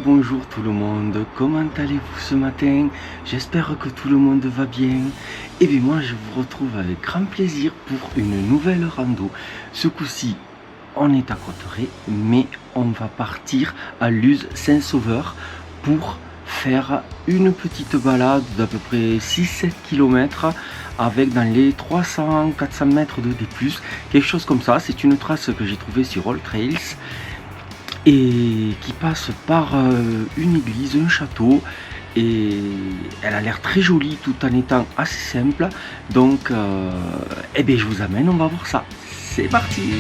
bonjour tout le monde, comment allez-vous ce matin? J'espère que tout le monde va bien. Et bien moi je vous retrouve avec grand plaisir pour une nouvelle rando. Ce coup-ci on est à Cotteret, mais on va partir à Luz Saint-Sauveur pour faire une petite balade d'à peu près 6-7 km avec dans les 300-400 mètres de D+, quelque chose comme ça. C'est une trace que j'ai trouvée sur All Trails et qui passe par une église, un château, et elle a l'air très jolie tout en étant assez simple. Donc eh bien je vous amène, on va voir ça. C'est parti!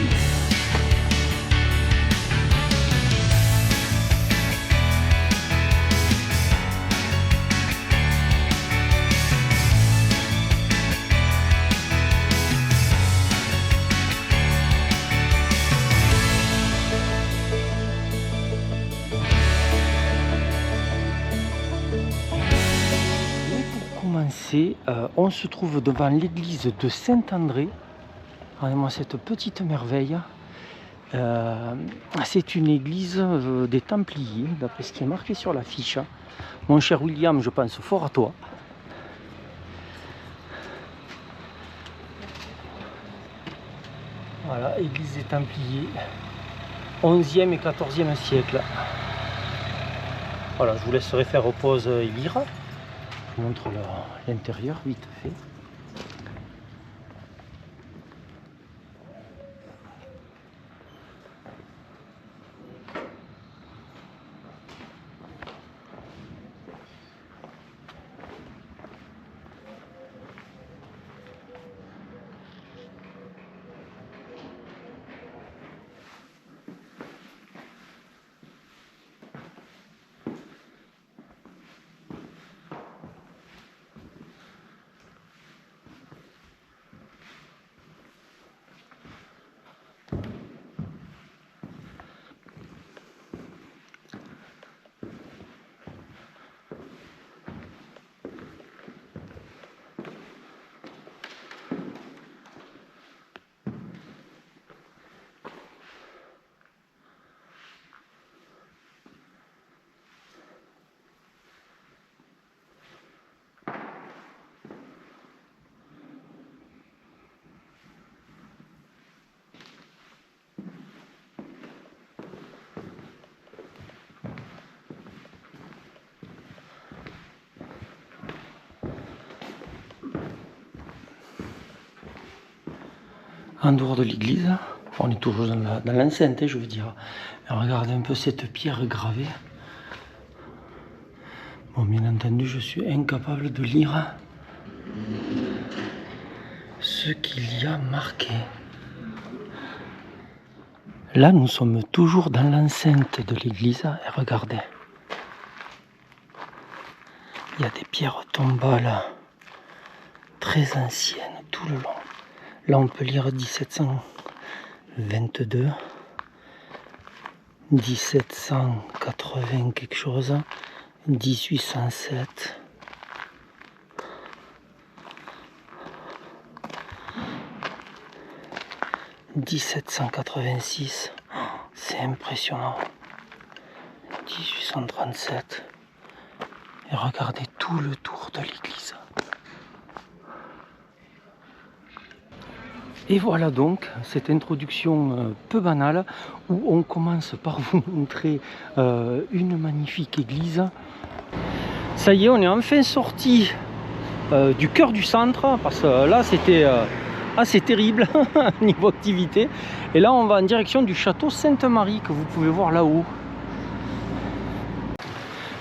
On se trouve devant l'église de Saint-André. Regardez-moi cette petite merveille. C'est une église des Templiers, d'après ce qui est marqué sur l'affiche. Mon cher William, je pense fort à toi. Voilà, église des Templiers, 11e et 14e siècle. Voilà, je vous laisserai faire pause et lire. Je vous montre l'intérieur vite fait. En dehors de l'église, on est toujours dans l'enceinte, je veux dire. Et regardez un peu cette pierre gravée. Bon, bien entendu, je suis incapable de lire ce qu'il y a marqué. Là, nous sommes toujours dans l'enceinte de l'église. Et regardez, il y a des pierres tombales très anciennes tout le long. Là, on peut lire 1722, 1780 quelque chose, 1807. « 1786, c'est impressionnant. 1837. Et regardez tout le tour de l'église. Et voilà donc cette introduction peu banale où on commence par vous montrer une magnifique église. Ça y est, on est enfin sorti du cœur du centre, parce que là c'était assez terrible niveau activité. Et là on va en direction du château Sainte-Marie que vous pouvez voir là-haut.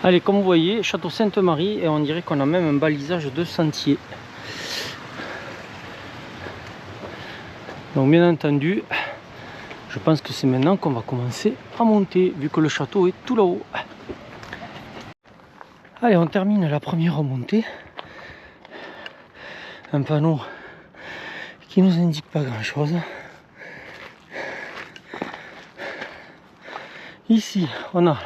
Allez, comme vous voyez, château Sainte-Marie, et on dirait qu'on a même un balisage de sentier. Donc bien entendu, je pense que c'est maintenant qu'on va commencer à monter, vu que le château est tout là-haut. Allez, on termine la première montée. Un panneau qui nous indique pas grand chose. Ici, on a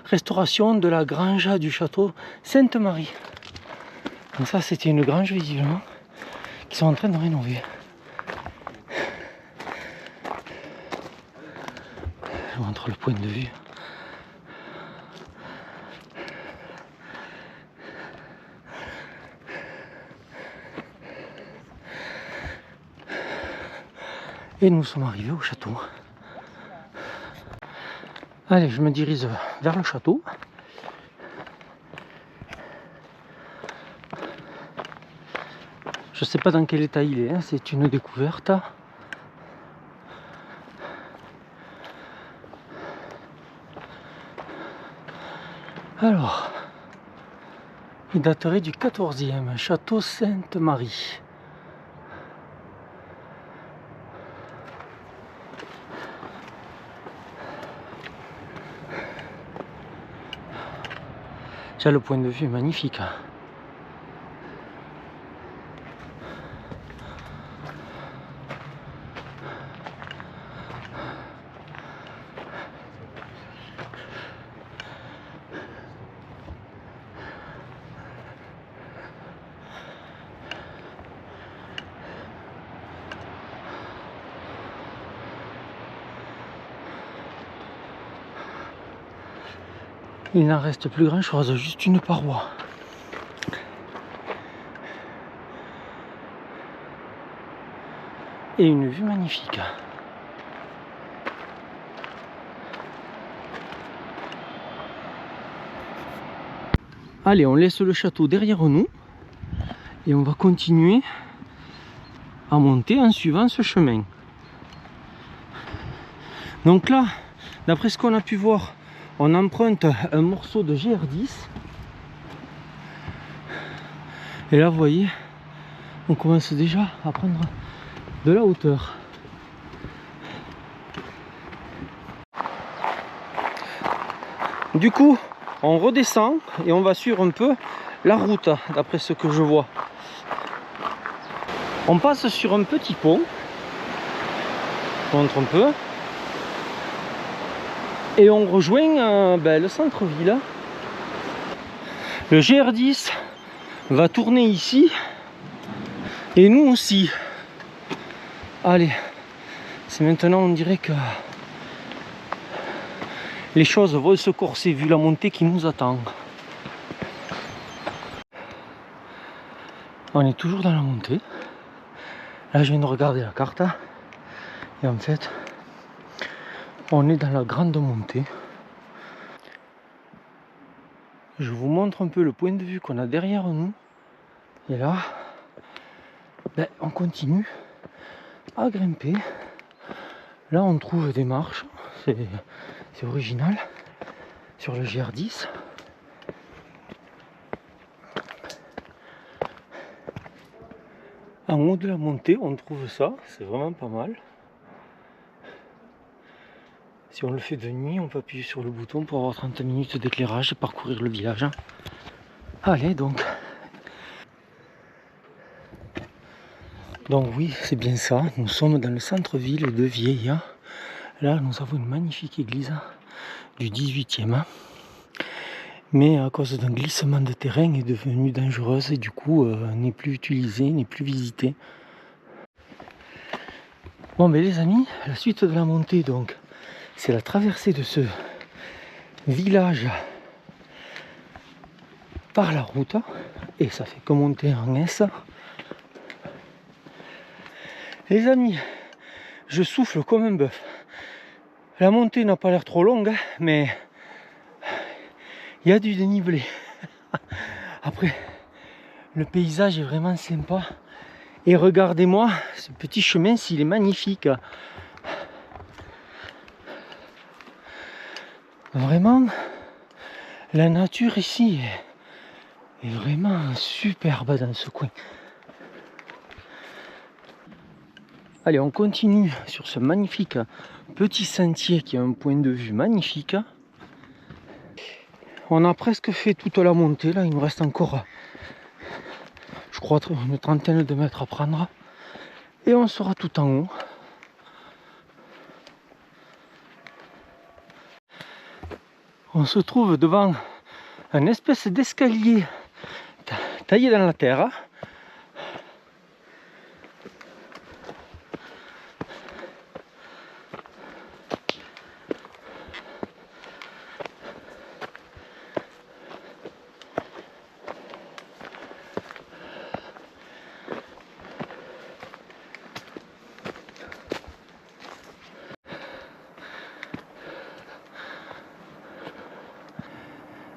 restauration de la grange du château Sainte-Marie. Donc ça, c'était une grange visiblement qu'ils sont en train de rénover. Je vous montre le point de vue. Et nous sommes arrivés au château. Allez, je me dirige vers le château. Je sais pas dans quel état il est, hein, c'est une découverte. Alors, il daterait du 14e, château Sainte-Marie. Déjà, le point de vue est magnifique. Il n'en reste plus grand chose, juste une paroi. Et une vue magnifique. Allez, on laisse le château derrière nous et on va continuer à monter en suivant ce chemin. Donc là, d'après ce qu'on a pu voir, on emprunte un morceau de GR10. Et là, vous voyez, on commence déjà à prendre de la hauteur. Du coup, on redescend et on va suivre un peu la route, d'après ce que je vois. On passe sur un petit pont. Je montre un peu. Et on rejoint le centre-ville. Le GR10 va tourner ici. Et nous aussi. Allez, c'est maintenant, on dirait que les choses vont se corser vu la montée qui nous attend. On est toujours dans la montée. Là, je viens de regarder la carte. Et en fait, on est dans la grande montée. Je vous montre un peu le point de vue qu'on a derrière nous. Et là, on continue à grimper. Là, on trouve des marches. C'est original. Sur le GR10. En haut de la montée, on trouve ça. C'est vraiment pas mal. Si on le fait de nuit, on peut appuyer sur le bouton pour avoir 30 minutes d'éclairage et parcourir le village. Allez donc. Donc oui, c'est bien ça. Nous sommes dans le centre-ville de Vieille. Là, nous avons une magnifique église du 18e. Mais à cause d'un glissement de terrain, est devenue dangereuse et du coup n'est plus utilisée, n'est plus visitée. Bon, mais les amis, la suite de la montée, donc, c'est la traversée de ce village par la route. Et ça fait que monter en S. Les amis, je souffle comme un bœuf. La montée n'a pas l'air trop longue, mais il y a du dénivelé. Après, le paysage est vraiment sympa. Et regardez-moi ce petit chemin, s'il est magnifique. Vraiment, la nature ici est vraiment superbe dans ce coin. Allez, on continue sur ce magnifique petit sentier qui a un point de vue magnifique. On a presque fait toute la montée, là il nous reste encore, je crois, une trentaine de mètres à prendre. Et on sera tout en haut. On se trouve devant un espèce d'escalier taillé dans la terre.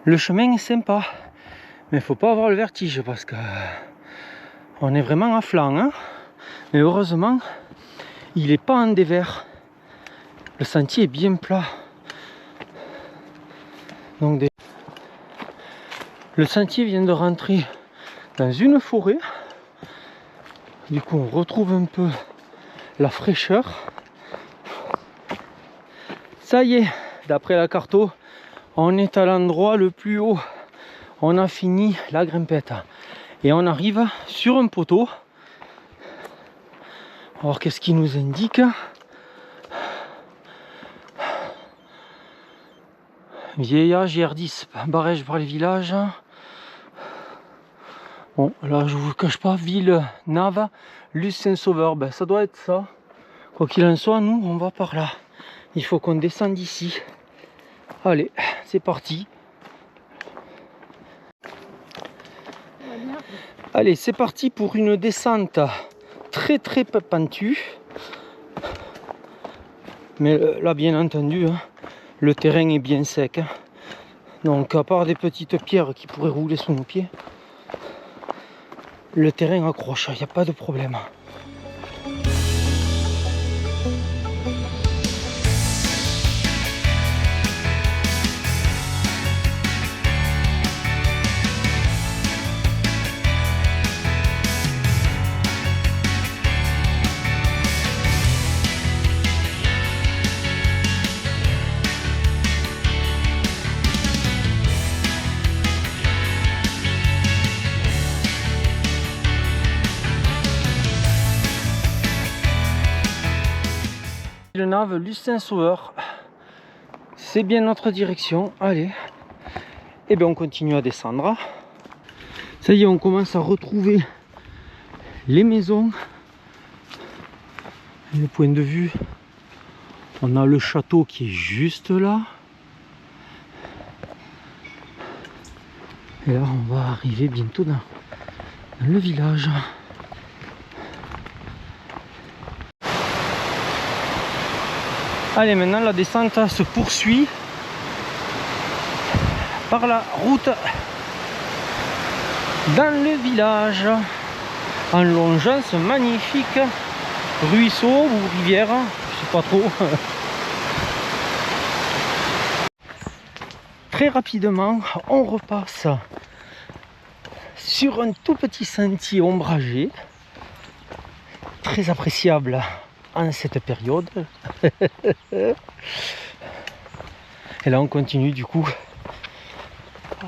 Le chemin est sympa, mais il faut pas avoir le vertige parce que on est vraiment à flanc, hein. Mais heureusement, il n'est pas en dévers. Le sentier est bien plat. Donc le sentier vient de rentrer dans une forêt. Du coup, on retrouve un peu la fraîcheur. Ça y est, d'après la carto, on est à l'endroit le plus haut. On a fini la grimpette. Et on arrive sur un poteau. Alors, qu'est-ce qui nous indique? Vieillage IR10, barrage par les villages. Bon, là, je vous cache pas, ville, Nave, Luce Saint-Sauveur. Ben, ça doit être ça. Quoi qu'il en soit, nous, on va par là. Il faut qu'on descende d'ici. Allez, c'est parti. Allez, c'est parti pour une descente très très pentue. Mais là, bien entendu, hein, le terrain est bien sec. Hein. Donc, à part des petites pierres qui pourraient rouler sous nos pieds, le terrain accroche, il n'y a pas de problème. Le Nave, Luce Saint-Sauveur, c'est bien notre direction. Allez, et bien on continue à descendre. Ça y est, on commence à retrouver les maisons. Le point de vue, on a le château qui est juste là. Et là, on va arriver bientôt dans le village. Allez, maintenant la descente se poursuit par la route dans le village en longeant ce magnifique ruisseau ou rivière, je sais pas trop. Très rapidement, on repasse sur un tout petit sentier ombragé, très appréciable en cette période. Et là on continue du coup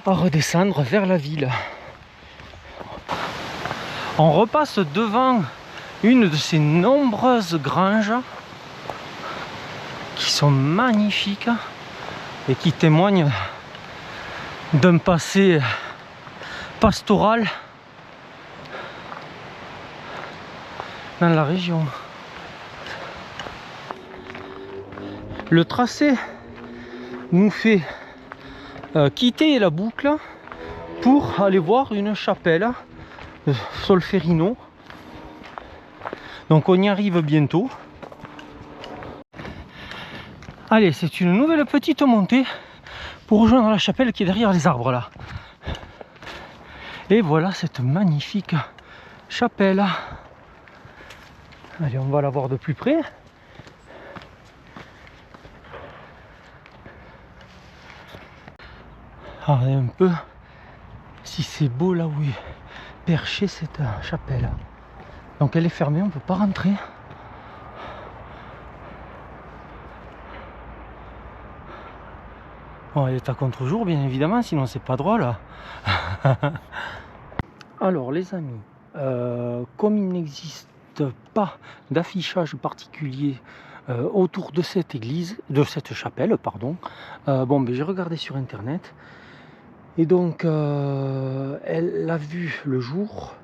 à redescendre vers la ville. On repasse devant une de ces nombreuses granges qui sont magnifiques et qui témoignent d'un passé pastoral dans la région. Le tracé nous fait quitter la boucle pour aller voir une chapelle Solferino. Donc on y arrive bientôt. Allez, c'est une nouvelle petite montée pour rejoindre la chapelle qui est derrière les arbres là. Et voilà cette magnifique chapelle. Allez, on va la voir de plus près. Regardez un peu si c'est beau là où est perchée cette chapelle. Donc elle est fermée, on ne peut pas rentrer. Bon, elle est à contre-jour bien évidemment, sinon c'est pas drôle. Alors les amis, comme il n'existe pas d'affichage particulier autour de cette église, de cette chapelle, pardon, bon, ben, j'ai regardé sur internet. Et donc, elle l'a vu le jour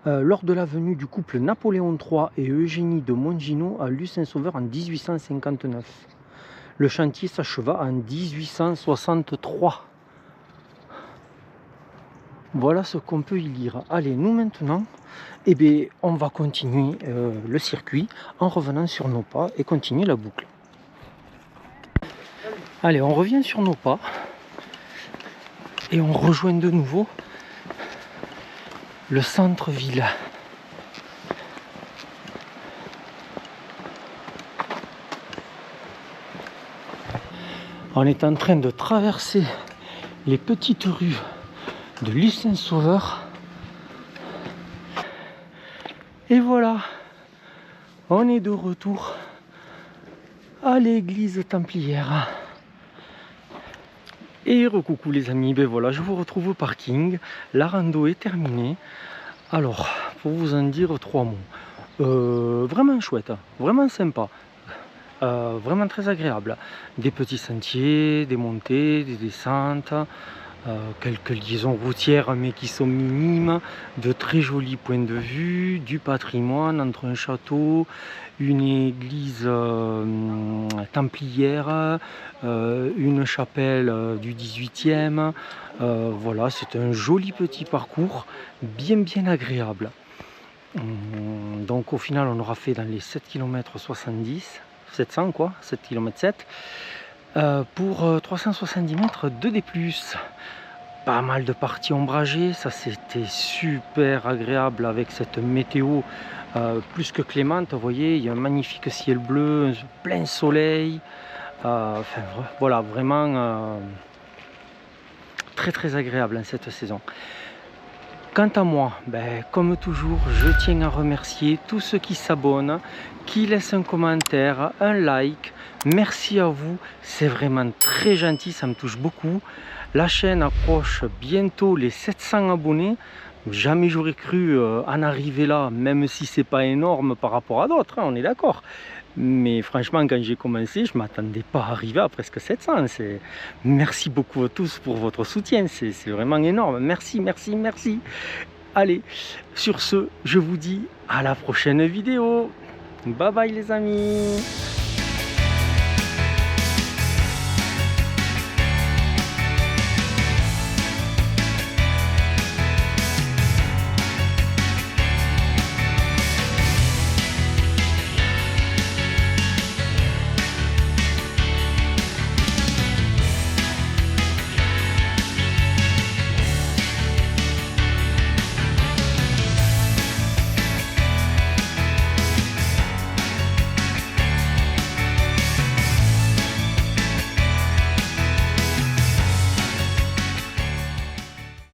lors de la venue du couple Napoléon III et Eugénie de Mongino à Luce Saint-Sauveur en 1859. Le chantier s'acheva en 1863. Voilà ce qu'on peut y lire. Allez, nous maintenant, eh bien, on va continuer le circuit en revenant sur nos pas et continuer la boucle. Allez, on revient sur nos pas. et on rejoint de nouveau le centre-ville. On est en train de traverser les petites rues de l'île Saint-Sauveur. Et voilà, on est de retour à l'église templière. Et recoucou les amis, ben voilà, je vous retrouve au parking. La rando est terminée. Alors, pour vous en dire 3 mots. Vraiment chouette, vraiment sympa. Vraiment très agréable. Des petits sentiers, des montées, des descentes, quelques liaisons routières mais qui sont minimes, de très jolis points de vue, du patrimoine entre un château, une église templière, une chapelle du 18e. Voilà, c'est un joli petit parcours, bien agréable. Donc au final on aura fait dans les 7 km 70, 700 quoi, 7 km 7 pour 370 mètres de D+. Pas mal de parties ombragées, ça c'était super agréable avec cette météo plus que clémente. Vous voyez, il y a un magnifique ciel bleu, plein soleil, enfin voilà, vraiment très agréable cette saison. Quant à moi, ben, comme toujours, je tiens à remercier tous ceux qui s'abonnent, qui laissent un commentaire, un like. Merci à vous, c'est vraiment très gentil, ça me touche beaucoup. La chaîne approche bientôt les 700 abonnés. Jamais j'aurais cru en arriver là, même si c'est pas énorme par rapport à d'autres, hein, on est d'accord. Mais franchement, quand j'ai commencé, je ne m'attendais pas à arriver à presque 700. Merci beaucoup à tous pour votre soutien, c'est vraiment énorme. Merci. Allez, sur ce, je vous dis à la prochaine vidéo. Bye bye les amis.